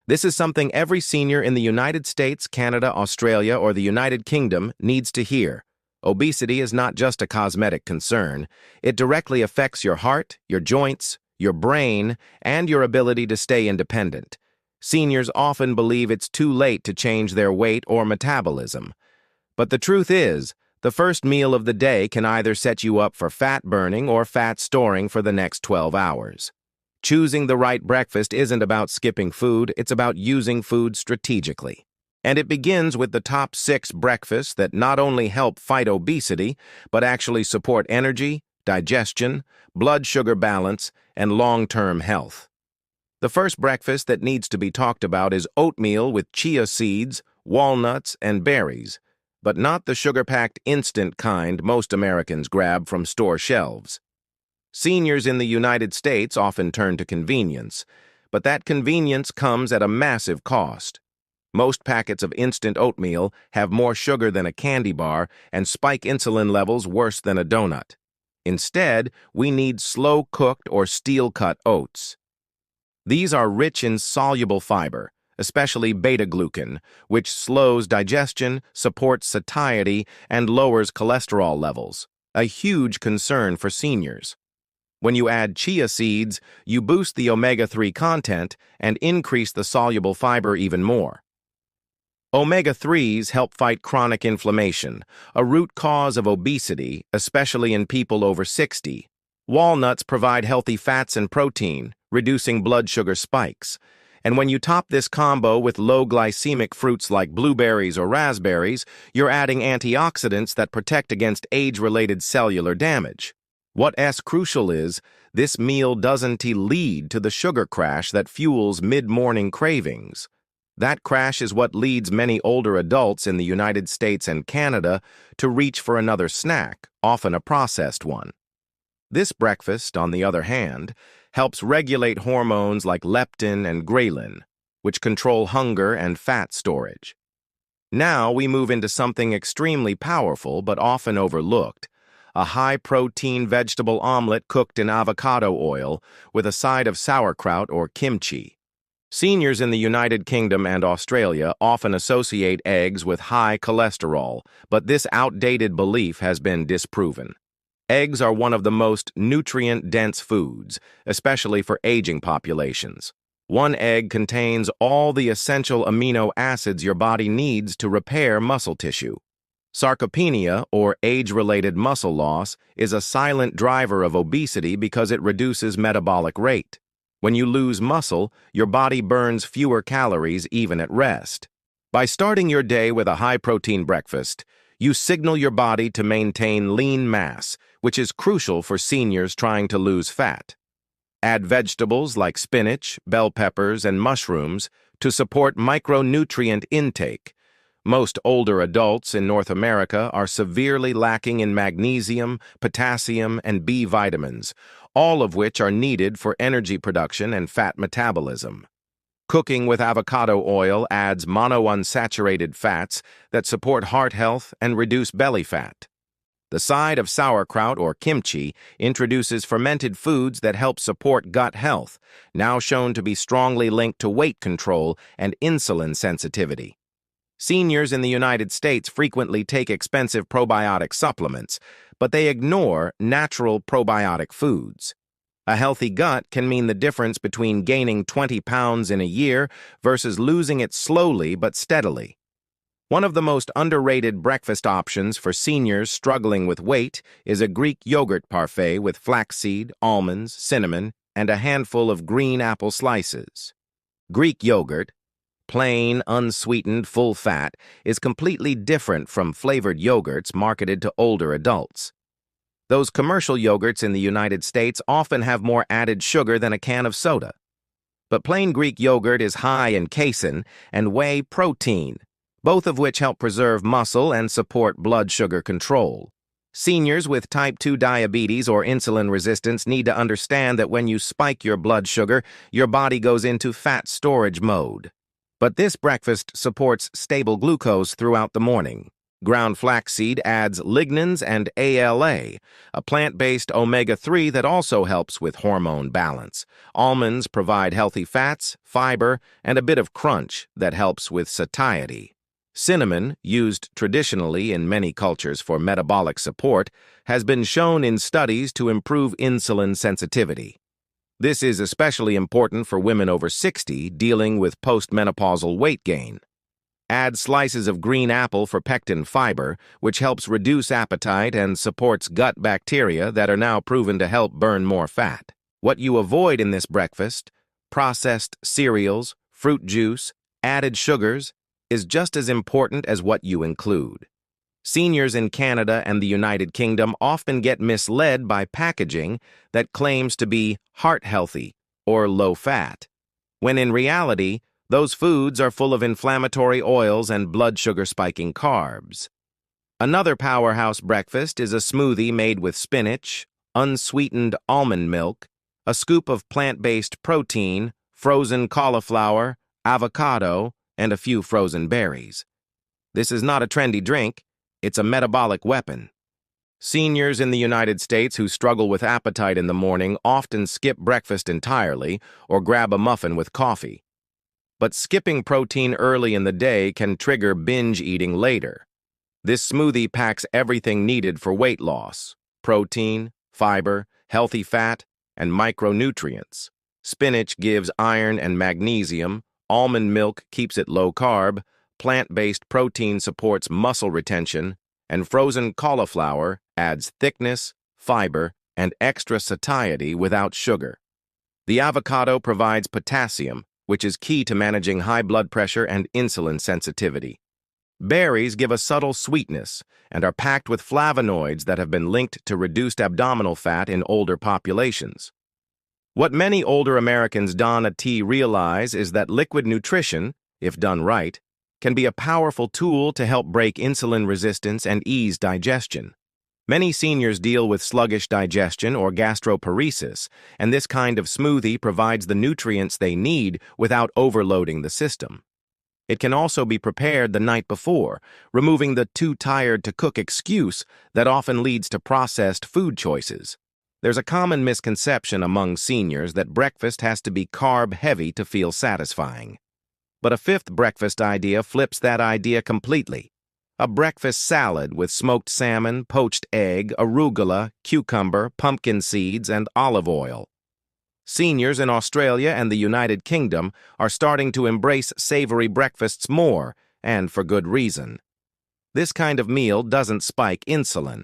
This is something every senior in the United States, Canada, Australia, or the United Kingdom needs to hear. Obesity is not just a cosmetic concern. It directly affects your heart, your joints, your brain, and your ability to stay independent. Seniors often believe it's too late to change their weight or metabolism. But the truth is, the first meal of the day can either set you up for fat burning or fat storing for the next 12 hours. Choosing the right breakfast isn't about skipping food, it's about using food strategically. And it begins with the top 6 breakfasts that not only help fight obesity, but actually support energy, digestion, blood sugar balance, and long-term health. The first breakfast that needs to be talked about is oatmeal with chia seeds, walnuts, and berries, but not the sugar-packed instant kind most Americans grab from store shelves. Seniors in the United States often turn to convenience, but that convenience comes at a massive cost. Most packets of instant oatmeal have more sugar than a candy bar and spike insulin levels worse than a donut. Instead, we need slow-cooked or steel-cut oats. These are rich in soluble fiber, especially beta-glucan, which slows digestion, supports satiety, and lowers cholesterol levels, a huge concern for seniors. When you add chia seeds, you boost the omega-3 content and increase the soluble fiber even more. Omega-3s help fight chronic inflammation, a root cause of obesity, especially in people over 60. Walnuts provide healthy fats and protein, reducing blood sugar spikes. And when you top this combo with low-glycemic fruits like blueberries or raspberries, you're adding antioxidants that protect against age-related cellular damage. What's crucial is, this meal doesn't lead to the sugar crash that fuels mid-morning cravings. That crash is what leads many older adults in the United States and Canada to reach for another snack, often a processed one. This breakfast, on the other hand, helps regulate hormones like leptin and ghrelin, which control hunger and fat storage. Now we move into something extremely powerful but often overlooked, a high-protein vegetable omelet cooked in avocado oil with a side of sauerkraut or kimchi. Seniors in the United Kingdom and Australia often associate eggs with high cholesterol, but this outdated belief has been disproven. Eggs are one of the most nutrient-dense foods, especially for aging populations. One egg contains all the essential amino acids your body needs to repair muscle tissue. Sarcopenia, or age-related muscle loss, is a silent driver of obesity because it reduces metabolic rate. When you lose muscle, your body burns fewer calories even at rest. By starting your day with a high-protein breakfast, you signal your body to maintain lean mass, which is crucial for seniors trying to lose fat. Add vegetables like spinach, bell peppers, and mushrooms to support micronutrient intake. Most older adults in North America are severely lacking in magnesium, potassium, and B vitamins, all of which are needed for energy production and fat metabolism. Cooking with avocado oil adds monounsaturated fats that support heart health and reduce belly fat. The side of sauerkraut or kimchi introduces fermented foods that help support gut health, now shown to be strongly linked to weight control and insulin sensitivity. Seniors in the United States frequently take expensive probiotic supplements, but they ignore natural probiotic foods. A healthy gut can mean the difference between gaining 20 pounds in a year versus losing it slowly but steadily. One of the most underrated breakfast options for seniors struggling with weight is a Greek yogurt parfait with flaxseed, almonds, cinnamon, and a handful of green apple slices. Greek yogurt, plain, unsweetened, full fat, is completely different from flavored yogurts marketed to older adults. Those commercial yogurts in the United States often have more added sugar than a can of soda. But plain Greek yogurt is high in casein and whey protein, both of which help preserve muscle and support blood sugar control. Seniors with type 2 diabetes or insulin resistance need to understand that when you spike your blood sugar, your body goes into fat storage mode. But this breakfast supports stable glucose throughout the morning. Ground flaxseed adds lignans and ALA, a plant-based omega-3 that also helps with hormone balance. Almonds provide healthy fats, fiber, and a bit of crunch that helps with satiety. Cinnamon, used traditionally in many cultures for metabolic support, has been shown in studies to improve insulin sensitivity. This is especially important for women over 60 dealing with postmenopausal weight gain. Add slices of green apple for pectin fiber, which helps reduce appetite and supports gut bacteria that are now proven to help burn more fat. What you avoid in this breakfast, processed cereals, fruit juice, added sugars, is just as important as what you include. Seniors in Canada and the United Kingdom often get misled by packaging that claims to be heart-healthy or low-fat, when in reality, those foods are full of inflammatory oils and blood sugar-spiking carbs. Another powerhouse breakfast is a smoothie made with spinach, unsweetened almond milk, a scoop of plant-based protein, frozen cauliflower, avocado, and a few frozen berries. This is not a trendy drink, it's a metabolic weapon. Seniors in the United States who struggle with appetite in the morning often skip breakfast entirely or grab a muffin with coffee. But skipping protein early in the day can trigger binge eating later. This smoothie packs everything needed for weight loss: protein, fiber, healthy fat, and micronutrients. Spinach gives iron and magnesium, almond milk keeps it low carb, plant-based protein supports muscle retention, and frozen cauliflower adds thickness, fiber, and extra satiety without sugar. The avocado provides potassium, which is key to managing high blood pressure and insulin sensitivity. Berries give a subtle sweetness and are packed with flavonoids that have been linked to reduced abdominal fat in older populations. What many older Americans don a tea realize is that liquid nutrition, if done right, can be a powerful tool to help break insulin resistance and ease digestion. Many seniors deal with sluggish digestion or gastroparesis, and this kind of smoothie provides the nutrients they need without overloading the system. It can also be prepared the night before, removing the too tired to cook excuse that often leads to processed food choices. There's a common misconception among seniors that breakfast has to be carb-heavy to feel satisfying. But a fifth breakfast idea flips that idea completely. A breakfast salad with smoked salmon, poached egg, arugula, cucumber, pumpkin seeds, and olive oil. Seniors in Australia and the United Kingdom are starting to embrace savory breakfasts more, and for good reason. This kind of meal doesn't spike insulin.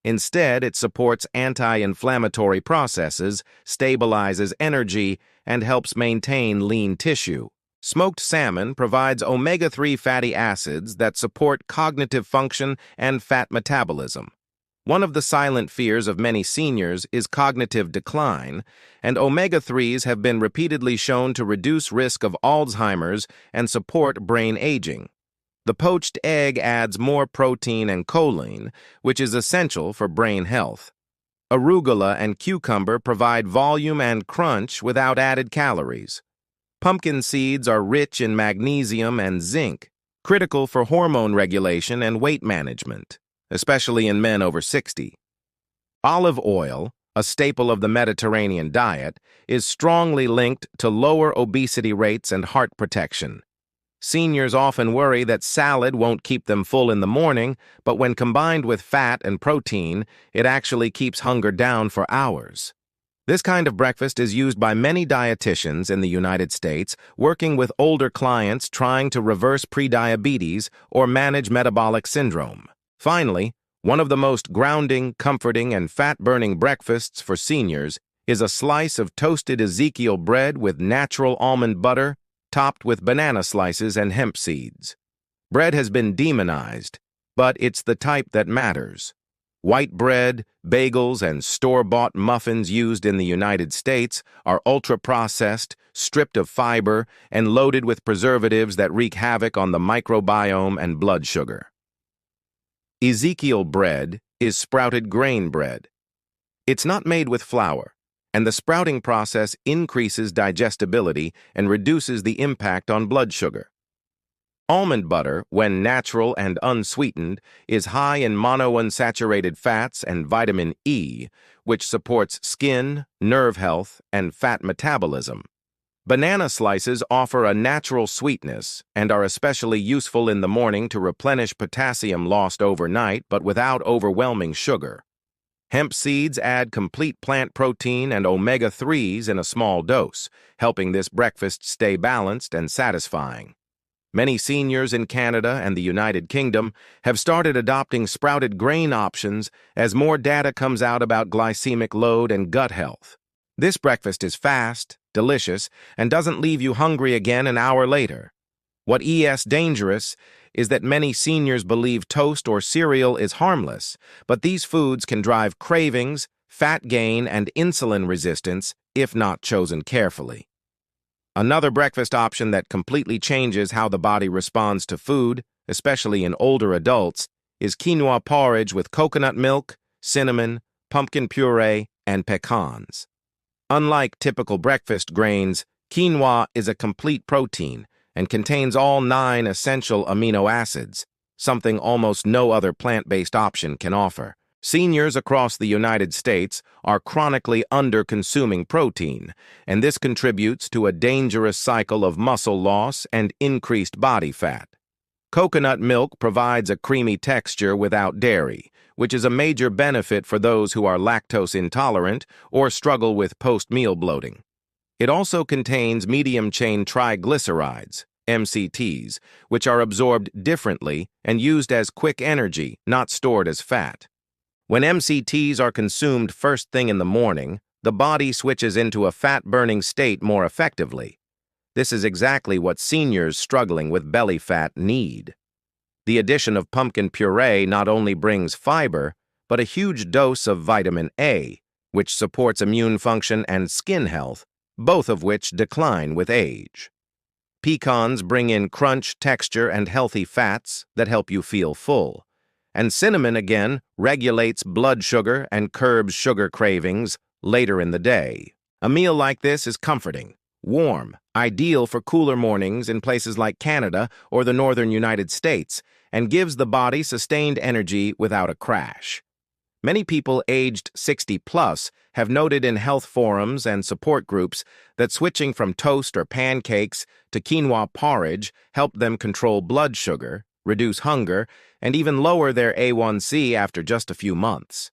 Instead, it supports anti-inflammatory processes, stabilizes energy, and helps maintain lean tissue. Smoked salmon provides omega-3 fatty acids that support cognitive function and fat metabolism. One of the silent fears of many seniors is cognitive decline, and omega-3s have been repeatedly shown to reduce risk of Alzheimer's and support brain aging. The poached egg adds more protein and choline, which is essential for brain health. Arugula and cucumber provide volume and crunch without added calories. Pumpkin seeds are rich in magnesium and zinc, critical for hormone regulation and weight management, especially in men over 60. Olive oil, a staple of the Mediterranean diet, is strongly linked to lower obesity rates and heart protection. Seniors often worry that salad won't keep them full in the morning, but when combined with fat and protein, it actually keeps hunger down for hours. This kind of breakfast is used by many dietitians in the United States working with older clients trying to reverse prediabetes or manage metabolic syndrome. Finally, one of the most grounding, comforting, and fat-burning breakfasts for seniors is a slice of toasted Ezekiel bread with natural almond butter topped with banana slices and hemp seeds. Bread has been demonized, but it's the type that matters. White bread, bagels, and store-bought muffins used in the United States are ultra-processed, stripped of fiber, and loaded with preservatives that wreak havoc on the microbiome and blood sugar. Ezekiel bread is sprouted grain bread. It's not made with flour, and the sprouting process increases digestibility and reduces the impact on blood sugar. Almond butter, when natural and unsweetened, is high in monounsaturated fats and vitamin E, which supports skin, nerve health, and fat metabolism. Banana slices offer a natural sweetness and are especially useful in the morning to replenish potassium lost overnight but without overwhelming sugar. Hemp seeds add complete plant protein and omega-3s in a small dose, helping this breakfast stay balanced and satisfying. Many seniors in Canada and the United Kingdom have started adopting sprouted grain options as more data comes out about glycemic load and gut health. This breakfast is fast, delicious, and doesn't leave you hungry again an hour later. What is dangerous is that many seniors believe toast or cereal is harmless, but these foods can drive cravings, fat gain, and insulin resistance if not chosen carefully. Another breakfast option that completely changes how the body responds to food, especially in older adults, is quinoa porridge with coconut milk, cinnamon, pumpkin puree, and pecans. Unlike typical breakfast grains, quinoa is a complete protein and contains all 9 essential amino acids, something almost no other plant-based option can offer. Seniors across the United States are chronically under-consuming protein, and this contributes to a dangerous cycle of muscle loss and increased body fat. Coconut milk provides a creamy texture without dairy, which is a major benefit for those who are lactose intolerant or struggle with post-meal bloating. It also contains medium-chain triglycerides, MCTs, which are absorbed differently and used as quick energy, not stored as fat. When MCTs are consumed first thing in the morning, the body switches into a fat-burning state more effectively. This is exactly what seniors struggling with belly fat need. The addition of pumpkin puree not only brings fiber, but a huge dose of vitamin A, which supports immune function and skin health, both of which decline with age. Pecans bring in crunch, texture, and healthy fats that help you feel full. And cinnamon, again, regulates blood sugar and curbs sugar cravings later in the day. A meal like this is comforting, warm, ideal for cooler mornings in places like Canada or the northern United States, and gives the body sustained energy without a crash. Many people aged 60+ have noted in health forums and support groups that switching from toast or pancakes to quinoa porridge helped them control blood sugar, reduce hunger, and even lower their A1C after just a few months.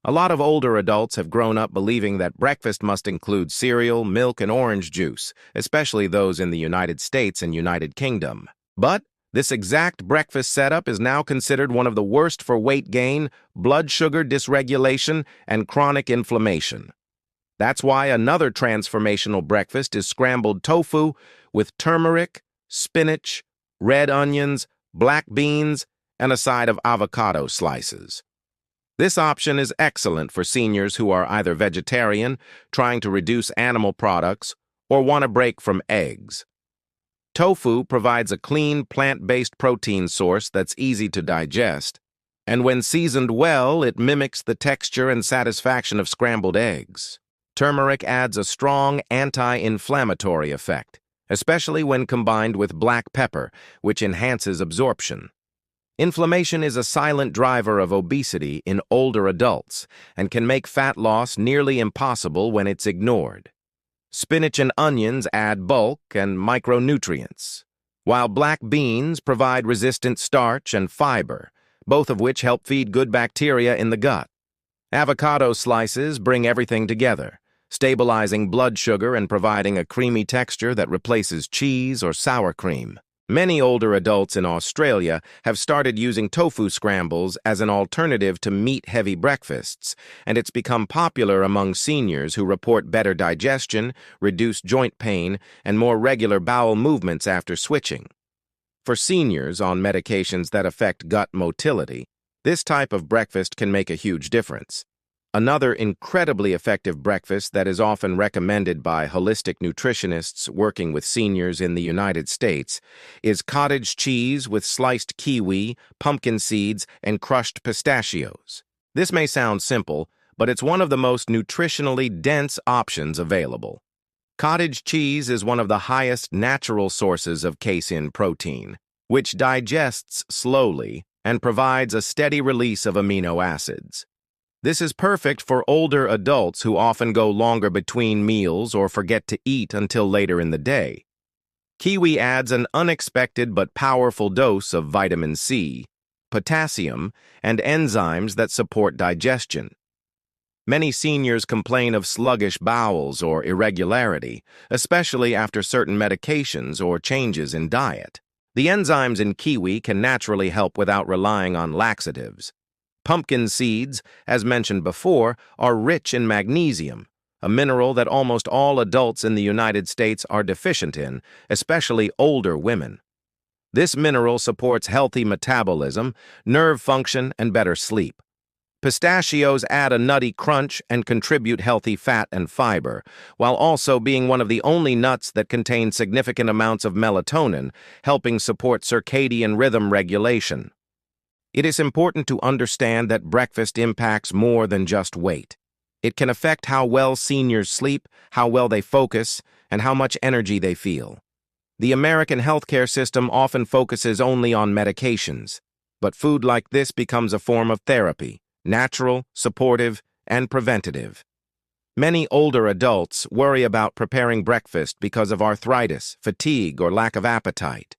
A lot of older adults have grown up believing that breakfast must include cereal, milk, and orange juice, especially those in the United States and United Kingdom. But this exact breakfast setup is now considered one of the worst for weight gain, blood sugar dysregulation, and chronic inflammation. That's why another transformational breakfast is scrambled tofu with turmeric, spinach, red onions, black beans, and a side of avocado slices. This option is excellent for seniors who are either vegetarian, trying to reduce animal products, or want a break from eggs. Tofu provides a clean, plant-based protein source that's easy to digest, and when seasoned well, it mimics the texture and satisfaction of scrambled eggs. Turmeric adds a strong anti-inflammatory effect, especially when combined with black pepper, which enhances absorption. Inflammation is a silent driver of obesity in older adults and can make fat loss nearly impossible when it's ignored. Spinach and onions add bulk and micronutrients, while black beans provide resistant starch and fiber, both of which help feed good bacteria in the gut. Avocado slices bring everything together, stabilizing blood sugar and providing a creamy texture that replaces cheese or sour cream. Many older adults in Australia have started using tofu scrambles as an alternative to meat-heavy breakfasts, and it's become popular among seniors who report better digestion, reduced joint pain, and more regular bowel movements after switching. For seniors on medications that affect gut motility, this type of breakfast can make a huge difference. Another incredibly effective breakfast that is often recommended by holistic nutritionists working with seniors in the United States is cottage cheese with sliced kiwi, pumpkin seeds, and crushed pistachios. This may sound simple, but it's one of the most nutritionally dense options available. Cottage cheese is one of the highest natural sources of casein protein, which digests slowly and provides a steady release of amino acids. This is perfect for older adults who often go longer between meals or forget to eat until later in the day. Kiwi adds an unexpected but powerful dose of vitamin C, potassium, and enzymes that support digestion. Many seniors complain of sluggish bowels or irregularity, especially after certain medications or changes in diet. The enzymes in kiwi can naturally help without relying on laxatives. Pumpkin seeds, as mentioned before, are rich in magnesium, a mineral that almost all adults in the United States are deficient in, especially older women. This mineral supports healthy metabolism, nerve function, and better sleep. Pistachios add a nutty crunch and contribute healthy fat and fiber, while also being one of the only nuts that contain significant amounts of melatonin, helping support circadian rhythm regulation. It is important to understand that breakfast impacts more than just weight. It can affect how well seniors sleep, how well they focus, and how much energy they feel. The American healthcare system often focuses only on medications, but food like this becomes a form of therapy. Natural, supportive, and preventative. Many older adults worry about preparing breakfast because of arthritis, fatigue, or lack of appetite.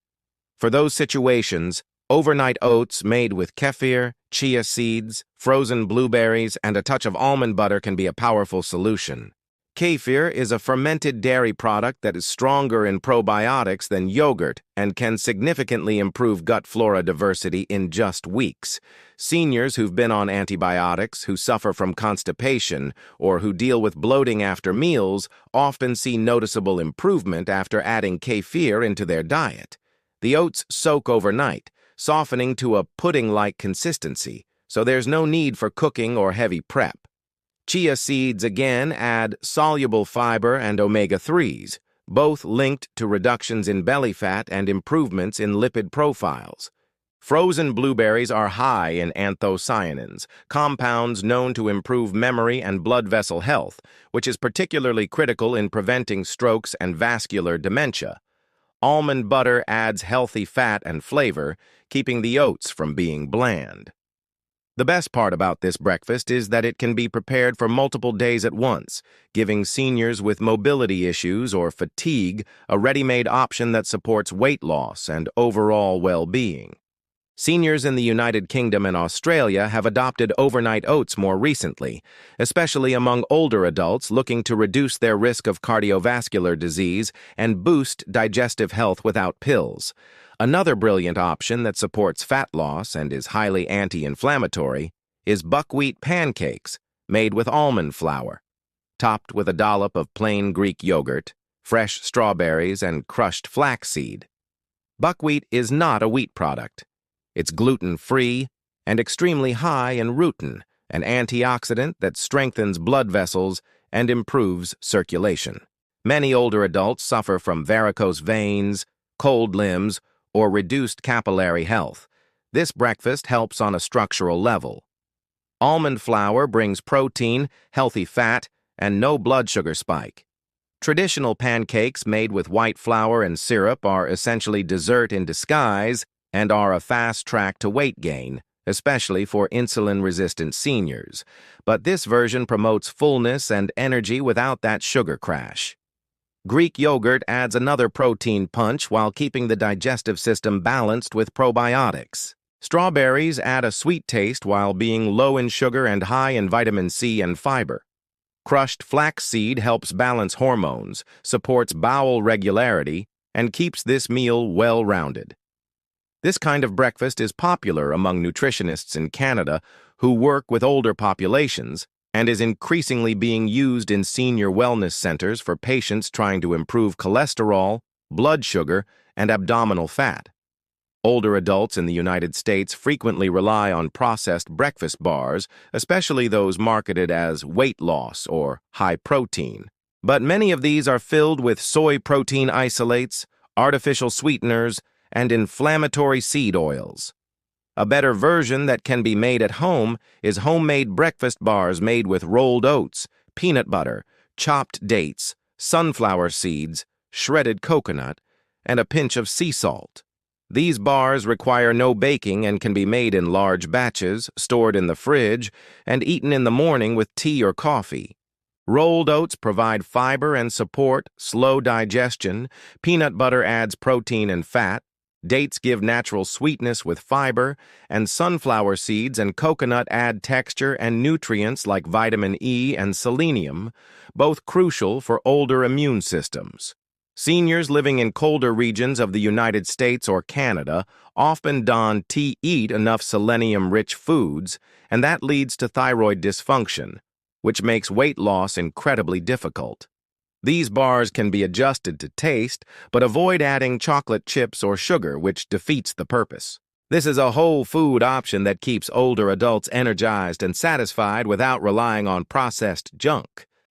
For those situations, overnight oats made with kefir, chia seeds, frozen blueberries, and a touch of almond butter can be a powerful solution. Kefir is a fermented dairy product that is stronger in probiotics than yogurt and can significantly improve gut flora diversity in just weeks. Seniors who've been on antibiotics, who suffer from constipation, or who deal with bloating after meals often see noticeable improvement after adding kefir into their diet. The oats soak overnight, softening to a pudding-like consistency, so there's no need for cooking or heavy prep. Chia seeds again add soluble fiber and omega-3s, both linked to reductions in belly fat and improvements in lipid profiles. Frozen blueberries are high in anthocyanins, compounds known to improve memory and blood vessel health, which is particularly critical in preventing strokes and vascular dementia. Almond butter adds healthy fat and flavor, keeping the oats from being bland. The best part about this breakfast is that it can be prepared for multiple days at once, giving seniors with mobility issues or fatigue a ready-made option that supports weight loss and overall well-being. Seniors in the United Kingdom and Australia have adopted overnight oats more recently, especially among older adults looking to reduce their risk of cardiovascular disease and boost digestive health without pills. Another brilliant option that supports fat loss and is highly anti-inflammatory is buckwheat pancakes made with almond flour, topped with a dollop of plain Greek yogurt, fresh strawberries, and crushed flaxseed. Buckwheat is not a wheat product. It's gluten-free and extremely high in rutin, an antioxidant that strengthens blood vessels and improves circulation. Many older adults suffer from varicose veins, cold limbs, or reduced capillary health. This breakfast helps on a structural level. Almond flour brings protein, healthy fat, and no blood sugar spike. Traditional pancakes made with white flour and syrup are essentially dessert in disguise and are a fast track to weight gain, especially for insulin-resistant seniors. But this version promotes fullness and energy without that sugar crash. Greek yogurt adds another protein punch while keeping the digestive system balanced with probiotics. Strawberries add a sweet taste while being low in sugar and high in vitamin C and fiber. Crushed flaxseed helps balance hormones, supports bowel regularity, and keeps this meal well-rounded. This kind of breakfast is popular among nutritionists in Canada who work with older populations and is increasingly being used in senior wellness centers for patients trying to improve cholesterol, blood sugar, and abdominal fat. Older adults in the United States frequently rely on processed breakfast bars, especially those marketed as weight loss or high protein. But many of these are filled with soy protein isolates, artificial sweeteners, and inflammatory seed oils. A better version that can be made at home is homemade breakfast bars made with rolled oats, peanut butter, chopped dates, sunflower seeds, shredded coconut, and a pinch of sea salt. These bars require no baking and can be made in large batches, stored in the fridge, and eaten in the morning with tea or coffee. Rolled oats provide fiber and support slow digestion, peanut butter adds protein and fat, dates give natural sweetness with fiber, and sunflower seeds and coconut add texture and nutrients like vitamin E and selenium, both crucial for older immune systems. Seniors living in colder regions of the United States or Canada often don't eat enough selenium-rich foods, and that leads to thyroid dysfunction, which makes weight loss incredibly difficult. These bars can be adjusted to taste, but avoid adding chocolate chips or sugar, which defeats the purpose. This is a whole food option that keeps older adults energized and satisfied without relying on processed junk.